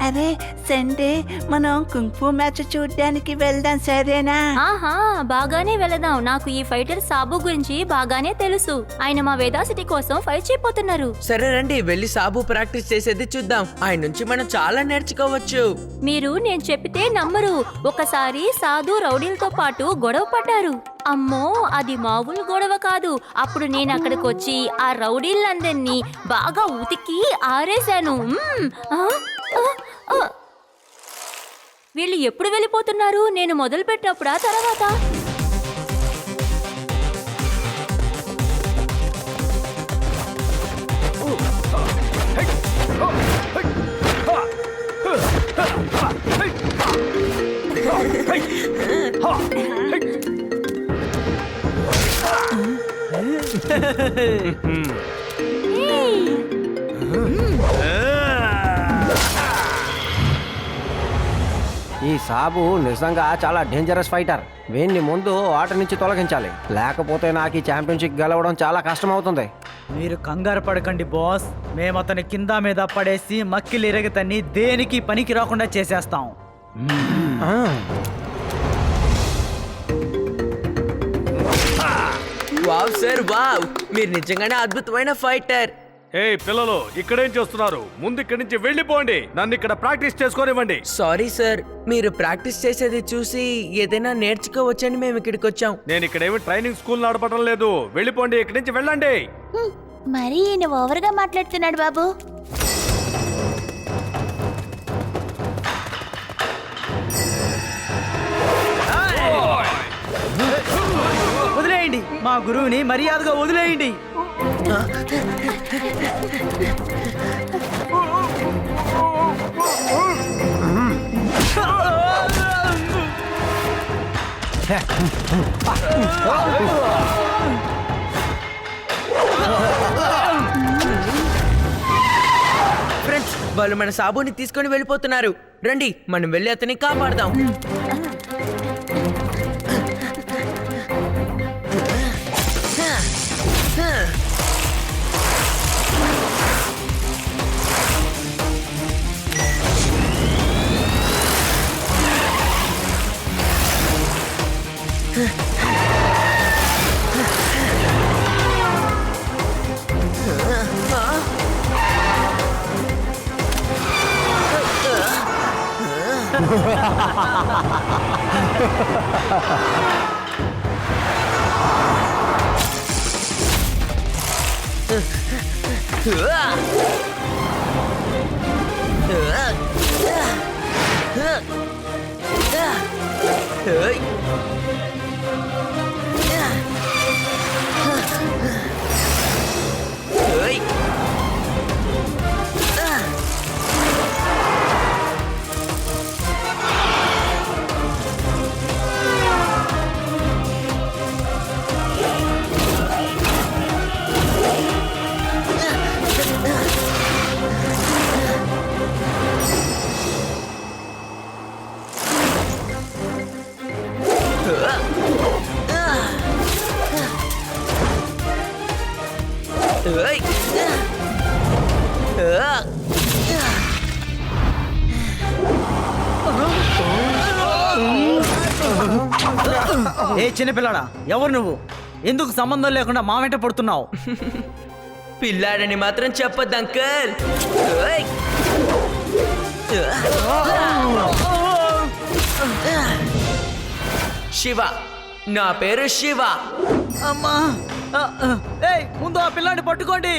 అరే సండే మనం kung fu match చూడ్డానికి వెళ్దాం సరేనా? ఆహా, బాగానే వెళదాం. నాకు ఈ ఫైటర్ సాబు గురించి బాగానే తెలుసు. ఆయన మా వేదాసిటీ కోసం ఫైట్ చేయబోతున్నారు. సరే రండి, వెళ్ళి సాబు ప్రాక్టీస్ చేసేది చూద్దాం. ఆయన నుంచి మనం చాలా నేర్చుకోవచ్చు. మీరు నేను చెప్పితే నమ్మరు. ఒకసారి సాధు రౌడీలతో పాటు గొడవ పడ్డారు. అమ్మో, అది మామూలు గొడవ కాదు. అప్పుడు నేను అక్కడికి వచ్చి ఆ రౌడీలందరినీ బాగా ఉతికి ఆరేశాను. వీళ్ళు ఎప్పుడు వెళ్ళిపోతున్నారు? నేను మొదలు పెట్టినప్పుడా తర్వాత? ఈ సాబు నిజంగా చాలా డేంజరస్ ఫైటర్. వీన్ని ముందు ఆట నుంచి తొలగించాలి, లేకపోతే నాకు ఈ ఛాంపియన్షిప్ గెలవడం చాలా కష్టం అవుతుంది. మీరు కంగారు పడకండి బాస్. మేము అతని కింద మీద పడేసి మక్కిలి ఇరగతన్ని దేనికి పనికి రాకుండా చేసేస్తాం. వావ్ సార్ వావ్, మీరు నిజంగానే అద్భుతమైన ఫైటర్. ఏయ్ పిల్లలు, ఇక్కడేం చేస్తున్నారు? ముందు ఇక్కడి నుంచి వెళ్ళిపోండి. నన్ను ఇక్కడ ప్రాక్టీస్ చేసుకోనివ్వండి. సారీ సార్, మీరు ప్రాక్టీస్ చేసేది చూసి ఏదైనా నేర్చుకోవచ్చని మేము ఇక్కడికి వచ్చాం. నేను ఇక్కడేమి ట్రైనింగ్ స్కూల్ నడపడం లేదు. వెళ్ళిపోండి, ఇక్కడి నుంచి వెళ్ళండి. మరి ఈయన ఓవర్గా మాట్లాడుతున్నాడు బాబు. వదిలేయండి, మా గురువుని మర్యాదగా వదిలేయండి. ఫ్రెండ్స్, వాళ్ళు మన సాబుని తీసుకొని వెళ్ళిపోతున్నారు. రండి, మనం వెళ్ళి అతన్ని కాపాడదాం. ఏ చిన్నపిల్లడా, ఎవరు నువ్వు? ఎందుకు సంబంధం లేకుండా మా వెంట పడుతున్నావు? పిల్లాడని మాత్రం చెప్పొద్దు అంకల్. శివ, నా పేరు శివ. అమ్మా, ఏయ్ ముందు ఆ పిల్లాన్ని పట్టుకోండి.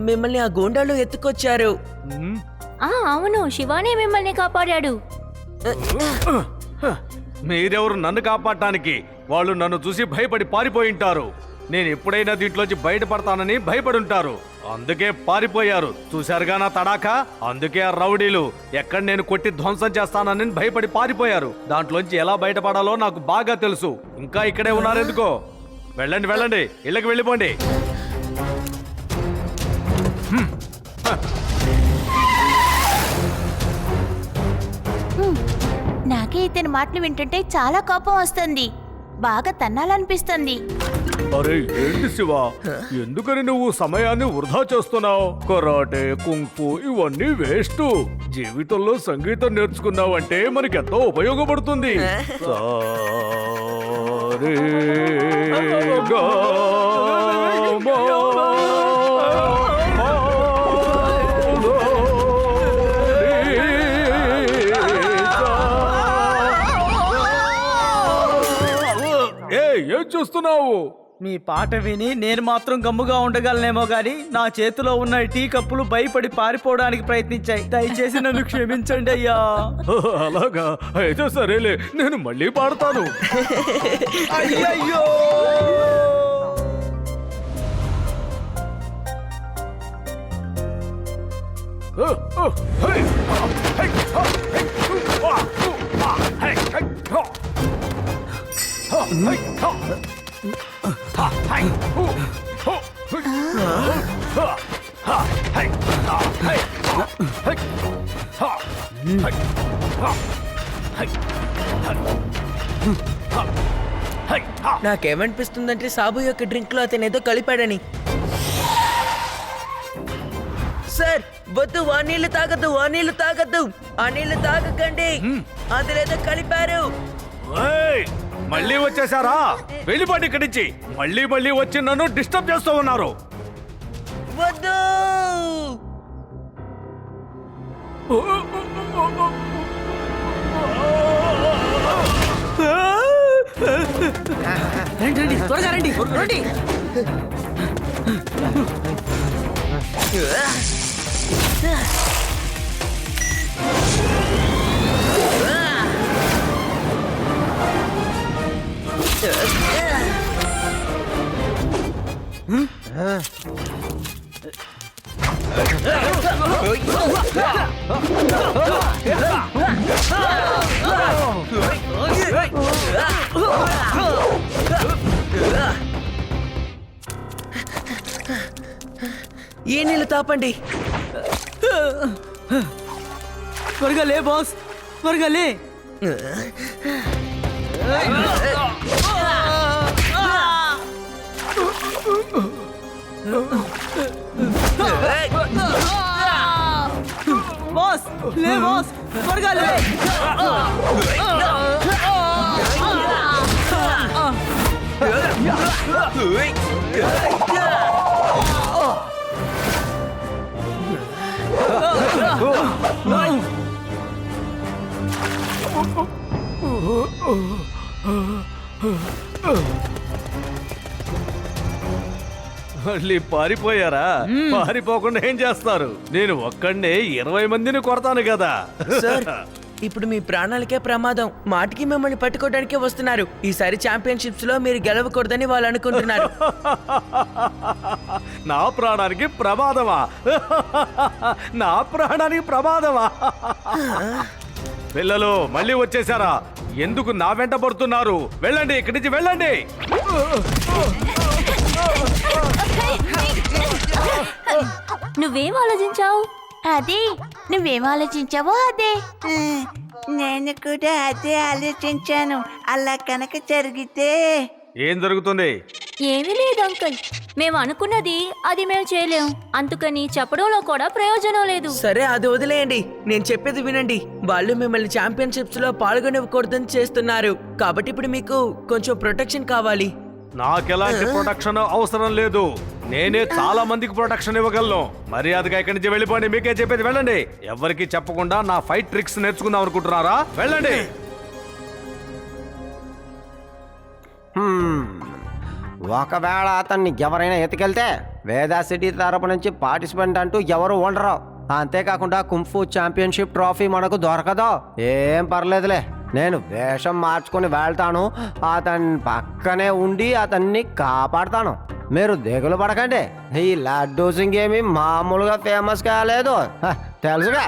మిమ్మల్ని ఆ గూండాలు ఎత్తుకొచ్చారు. అవును, శివానే మిమ్మల్ని కాపాడాడు. మీరెవరు నన్ను కాపాడటానికి? వాళ్ళు నన్ను చూసి భయపడి పారిపోయి ఉంటారు. నేను ఎప్పుడైనా దీంట్లోంచి బయటపడతానని భయపడి ఉంటారు, అందుకే పారిపోయారు. చూశారుగా నా తడాక. అందుకే ఆ రౌడీలు ఎక్కడ నేను కొట్టి ధ్వంసం చేస్తానని భయపడి పారిపోయారు. దాంట్లోంచి ఎలా బయటపడాలో నాకు బాగా తెలుసు. ఇంకా ఇక్కడే ఉన్నారు ఎందుకో? వెళ్ళండి వెళ్ళండి, ఇళ్ళకి వెళ్ళిపోండి. నాకే ఇతని మాటలు వింటుంటే చాలా కోపం వస్తుంది. బాగా తన్నాలనిపిస్తుంది. అరే ఏంటి శివ, ఎందుకని నువ్వు సమయాన్ని వృధా చేస్తున్నావు? కరాటే, కుంఫు ఇవన్నీ వేస్ట్. జీవితంలో సంగీతం నేర్చుకున్నావంటే మనకెంతో ఉపయోగపడుతుంది. సారే గా మా ఏం చూస్తున్నావు? మీ పాట విని నేను మాత్రం గమ్ముగా ఉండగలనేమో గాని నా చేతిలో ఉన్న ఈ టీ కప్పులు భయపడి పారిపోవడానికి ప్రయత్నించాయి. దయచేసి నన్ను క్షమించండి అయ్యా. అలాగా అయితే సరేలే, నేను మళ్ళీ పాడతాను. అయ్యయ్యో! నాకేమనిపిస్తుందంటే సాబు యొక్క డ్రింక్ లో అతను ఏదో కలిపాడని. సార్ వద్దు, ఆ నీళ్లు తాగద్దు, ఆ నీళ్లు తాగద్దు, ఆ నీళ్లు తాగకండి, అందులో కలిపారు. ఏయ్, మళ్ళీ వచ్చేసారా? వెళ్ళిపోండి ఇక్కడి నుంచి. మళ్ళీ మళ్ళీ వచ్చి నన్ను డిస్టర్బ్ చేస్తూ ఉన్నారు. వద్దు. రండి రండి, త్వరగా రండి రండి. ఈ నీళ్లు తాపండి. త్వరగా లే బాస్, త్వరగా లే. బాస్ లే, బాస్ త్వరగా లే. మళ్ళీ పారిపోయారా? పారిపోకుండా ఏం చేస్తారు? నేను ఒక్కడే 20 మందిని కొడతాను కదా. సార్ ఇప్పుడు మీ ప్రాణాలకే ప్రమాదం. మాటికి మిమ్మల్ని పట్టుకోవడానికే వస్తున్నారు. ఈసారి ఛాంపియన్షిప్స్ లో మీరు గెలవకూడదని వాళ్ళు అనుకుంటున్నారు. నా ప్రాణానికి ప్రమాదమా? నా ప్రాణానికి ప్రమాదమా? పిల్లలు మళ్ళీ వచ్చేసారా? ఎందుకు నా వెంట పడుతున్నారు? వెళ్ళండి, ఇక్కడి నుంచి వెళ్ళండి. నువ్వేం ఆలోచించావు? అదే నువ్వేం ఆలోచించావో అదే. నేను కూడా అదే ఆలోచించాను. అలా కనుక జరిగితే ఏం జరుగుతుంది? ఏమీ లేదు అంకుల్, మేము అనుకున్నది అది మేము చేయలేం, అందుకని చెప్పడంలో కూడా ప్రయోజనం లేదు. సరే అది వదిలేయండి, నేను చెప్పేది వినండి. వాళ్ళు మిమ్మల్ని ఛాంపియన్షిప్స్ లో పాల్గొనివ్వకూడదని చేస్తున్నారు. కాబట్టి ఇప్పుడు మీకు కొంచెం ప్రొటెక్షన్ కావాలి. నాకెలాంటి ప్రొటెక్షన్ అవసరం లేదు. నేనే చాలా మందికి ప్రొటెక్షన్ ఇవ్వగలను. మర్యాదగా ఇక్కడి నుంచి వెళ్ళిపోండి. మీకే చెప్పేది వెళ్ళండి. ఎవరికి చెప్పకుండా నా ఫైట్ ట్రిక్స్ నేర్చుకుందాం అనుకుంటున్నారా? వెళ్ళండి. ఒకవేళ అతన్ని ఎవరైనా ఎత్తుకెళ్తే వేదా సిటీ తరపు నుంచి పార్టిసిపెంట్ అంటూ ఎవరు ఉండరు. అంతేకాకుండా కుంఫు ఛాంపియన్షిప్ ట్రోఫీ మనకు దొరకదు. ఏం పర్లేదులే. నేను వేషం మార్చుకొని వెళ్తాను, అతని పక్కనే ఉండి అతన్ని కాపాడతాను. మీరు దిగులు పడకండి, ఈ లడ్డూ సింగ్ ఏమి మామూలుగా ఫేమస్ కాలేదు, తెలుసుగా.